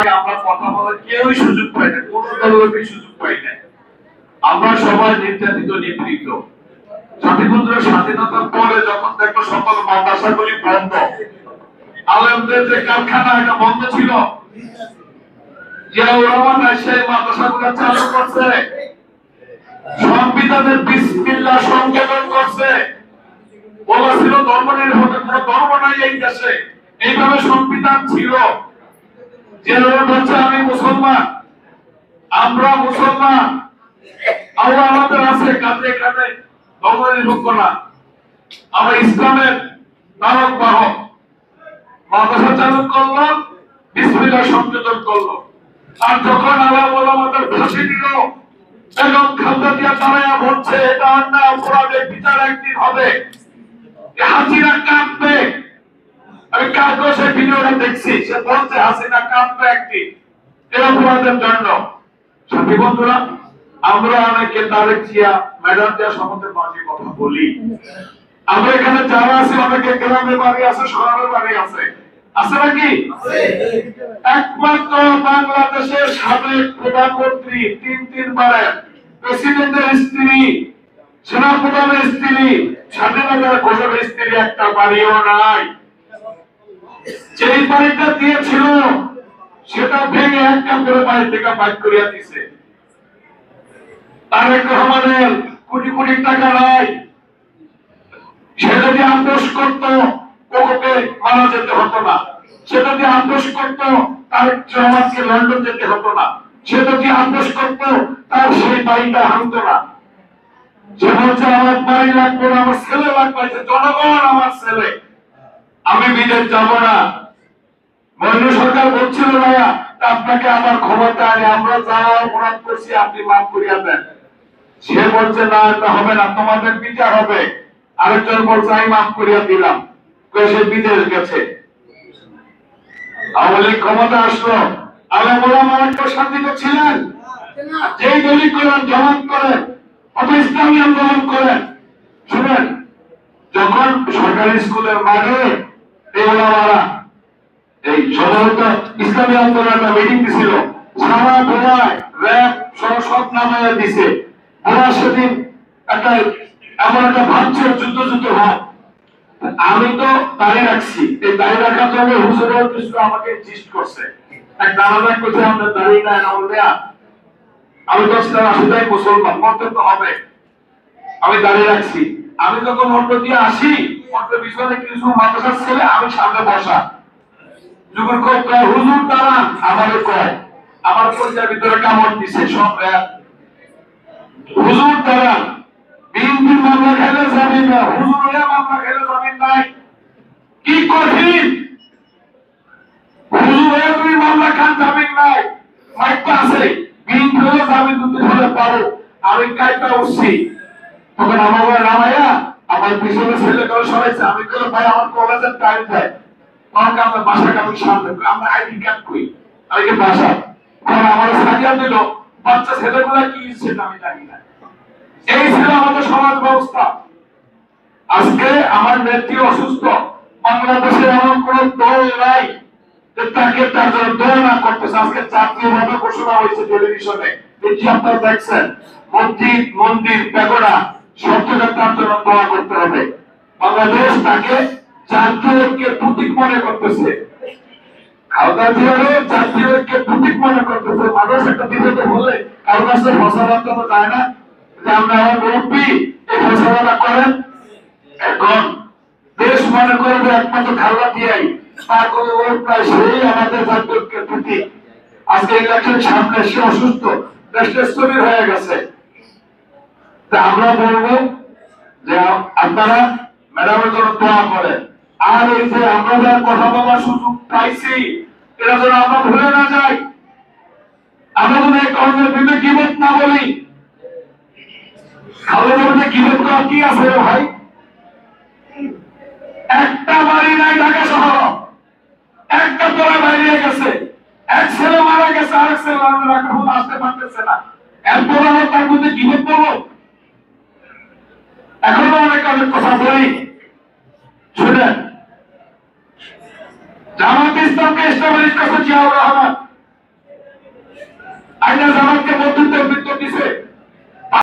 আমরা কথা বলার কেউই সুযোগ পাই না, কোন দলের সুযোগ পাই না। আমরা সবাই নির্যাতিত নিপীড়িত। জাতিপুত্রের স্বাধীনতার পরে যখন দেখো সকল মাদ্রাসাগুলি বন্ধ, আলেমদের যে কারখানা এটা বন্ধ ছিল, জিয়াউর রহমান সেই মাদ্রাসাগুলো চালু করছে, সংবিধানের বিসমিল্লাহ সংযোজন করছে। বলা ছিল ধর্ম নিরপেক্ষ, কোনো ধর্ম নাই এই দেশে, এইভাবে সংবিধান ছিল। বলছে আমি মুসলমান, আমরা মুসলমান, আল্লাহ আমাদের আছে, কাজে এখানে ধর্ম নিরপেক্ষ না, আমরা ইসলামের নারক বাহক। মাদ্রাসা চালু করলো, বিসমিল্লাহ সংযোজন করলো। আর যখন আল্লাহ আমাদের ফাঁসি দিল, বেগম খালেদা জিয়া দাঁড়ায়া বলছে এটা অন্যায়, অপরাধের বিচার একদিন হবে। হাসিনা কাঁদবে, আমি কালকে সেই ভিডিওটা দেখছি, সে বলছে হাসিনা কাঁদবে একদিন এই অপরাধের জন্য। সাথী বন্ধুরা, আমরা অনেকে তারেক জিয়া, ম্যাডাম জিয়া সম্বন্ধে বাজে কথা বলি। আমরা এখানে যারা আছি অনেকে গ্রামের বাড়ি আছে, শহরের বাড়ি আছে, আছে নাকি? একমাত্র বাংলাদেশের সাবেক প্রধানমন্ত্রী, তিনবারের প্রেসিডেন্টের স্ত্রী, সেনাপ্রধানের স্ত্রী, স্বাধীনতার ঘোষকের স্ত্রী একটা বাড়িও নাই। যেই বাড়িটা দিয়েছিল সেটা ভেঙে একটা করে বাড়ি থেকে বাইর করিয়া দিছে। তারেক রহমানের কোটি কোটি টাকা নাই, সে যদি আপোষ করতো ওকে মারা যেতে হতো না, সে যদি আপোষ করতো তারেক রহমানকে লন্ডন যেতে হতো না, সে যদি আপোষ করতো তার সেই বাড়িটা ভাঙতো না। সে বলছে আমার বাড়ি লাগবে না, আমার ছেলে লাগবে, জনগণ আমার ছেলে, আমি বিদেশ যাব না। মহিলা সরকার বলছিল ভাইয়া আপনাকে আমার ক্ষমতা আনে, আমরা যা অপরাধ করছি আপনি মাফ করিয়া দেন। সে বলছে না এটা হবে না, তোমাদের বিচার হবে। আরেকজন বলছে আমি মাফ করিয়া দিলাম, সে বিদেশ গেছে। আওয়ামী লীগ ক্ষমতা আসলো, আল্লাহ আরেকটা শান্তিতে ছিলেন, যেই দলিল করেন জমান করেন, অত ইসলামী আন্দোলন করেন। শুনেন, যখন সরকারি স্কুলের মাঠে এই ওলামারা এই সাধারণত ইসলামী আন্দোলনের মিটিং দিছিল, সারা ভোলায় র্যাব সব নামাইয়া দিছে। ওরা সেদিন একটা এমন একটা ভাবছে যুদ্ধ হয়। আমি তো দাঁড়িয়ে রাখছি, এই দাঁড়িয়ে রাখার জন্য হুজুরের কিছু আমাকে জিস্ট করছে, এক দাঁড়ানো করছে আমাদের দাঁড়িয়ে নাই না বলবে। আমি তো আসলে মুসলমান, মরতে তো হবে, আমি দাঁড়িয়ে রাখছি। আমি যখন অটো দিয়ে আসি, অটোর পিছনে কিছু মাদ্রাসার ছেলে, আমি সামনে বসা, যুগের কয় হুজুর দাঁড়ান, আমাদের কয় আমার পরিচয়ের ভিতরে কামড় দিছে সব হুজুর দাঁড়ান, বিএনপির মামলা খেলে জামিন না, হুজুরের মামলা খেলে জামিন নাই। কি কঠিন, হুজুরের মামলা খান জামিন নাই, মাইকটা আছে, বিএনপির জামিন দিতে হলে পারো। আমি কাইটা উঠছি, তখন আমার নামাইয়া আমার পিছনে ছেলে করে সরাইছে। আমি বলে ভাই আমার কলেজের টাইম দেয়, আমাকে আমরা বাসা কাপড় সামনে, আমরা আইডি কার্ড কই, আমি বাসা আমার সাজিয়া দিল। বাচ্চা ছেলেগুলা কি সেটা আমি জানি না। এই ছিল আমাদের সমাজ ব্যবস্থা। আজকে আমার নেত্রী অসুস্থ, বাংলাদেশে এমন কোন দল নাই যে তাকে তার জন্য দোয়া না করতেছে। আজকে জাতীয়ভাবে ঘোষণা হয়েছে টেলিভিশনে, দেখি আপনারা দেখছেন, মসজিদ মন্দির প্যাগোডা সব জায়গায় তার জন্য দোয়া করতে হবে। বাংলাদেশ তাকে জাতীয় ঐক্যের প্রতীক মনে করতেছে, খাওয়া জিয়ারও জাতীয় ঐক্যের প্রতীক মনে করতেছে। মানুষ একটা বিপদে হলে কারো কাছে ফসলার জন্য যায় না যে আমরা আমার মুরব্বী এই ফসলাটা করেন। এখন দেশ মনে করবে একমাত্র খাওয়া দিয়াই তার কোনো লোক প্রায় সেই আমাদের জাতীয় ঐক্যের প্রতীক। আজকে ইলেকশন সামনে, সে অসুস্থ, দেশটা স্থবির হয়ে গেছে। আমরা বলবো যে আপনারা ম্যাডামের জন্য দোয়া করেন। আর এই যে আমরা যারা কথা বলার সুযোগ পাইছি, এটা যেন আমরা ভুলে না যাই। আমরা যেন এই কর্মের বিরুদ্ধে গীবত না বলি। খালের মধ্যে গীবত করা কি আছে ভাই? একটা বাড়ি নাই ঢাকা শহর, একটা তোলা বাইরে গেছে, এক ছেলে মারা গেছে, আরেক ছেলে আসতে পারতেছে না। এরপর আমরা তার মধ্যে গীবত বলবো? এখনো অনেক কথা বলি। শুনেন, জামাত ইসলামকে এস্টাবলিশ করেছে জিয়াউর রহমান, আইনা জামাতকে মধ্যে